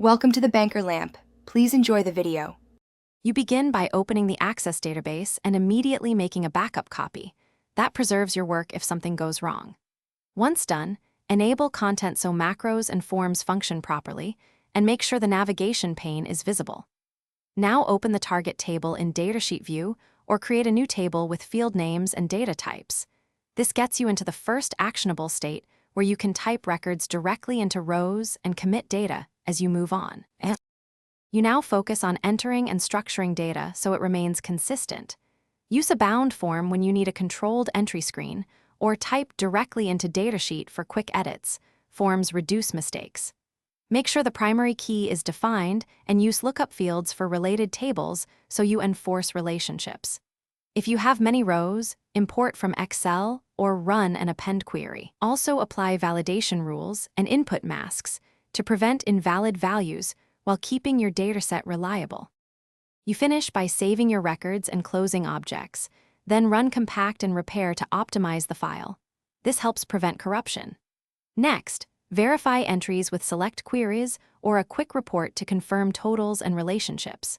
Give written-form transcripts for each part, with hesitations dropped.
Welcome to the Banker Lamp. Please enjoy the video. You begin by opening the Access database and immediately making a backup copy. That preserves your work if something goes wrong. Once done, enable Content so macros and forms function properly, and make sure the navigation pane is visible. Now open the target table in Datasheet view or create a new table with field names and data types. This gets you into the first actionable state where you can type records directly into rows and commit data as you move on. You now focus on entering and structuring data so it remains consistent. Use a bound form when you need a controlled entry screen, or type directly into Datasheet for quick edits. Forms reduce mistakes. Make sure the primary key is defined and use lookup fields for related tables so you enforce relationships. If you have many rows, import from Excel or run an append query. Also apply validation rules and input masks to prevent invalid values while keeping your dataset reliable. You finish by saving your records and closing objects, then run compact and repair to optimize the file. This helps prevent corruption. Next, verify entries with select queries or a quick report to confirm totals and relationships.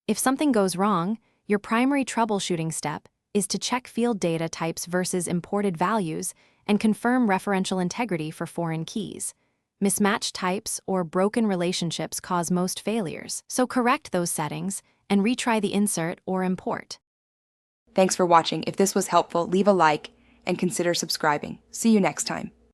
If something goes wrong, your primary troubleshooting step is to check field data types versus imported values and confirm referential integrity for foreign keys. Mismatched types or broken relationships cause most failures, so correct those settings and retry the insert or import. Thanks for watching. If this was helpful, leave a like and consider subscribing. See you next time.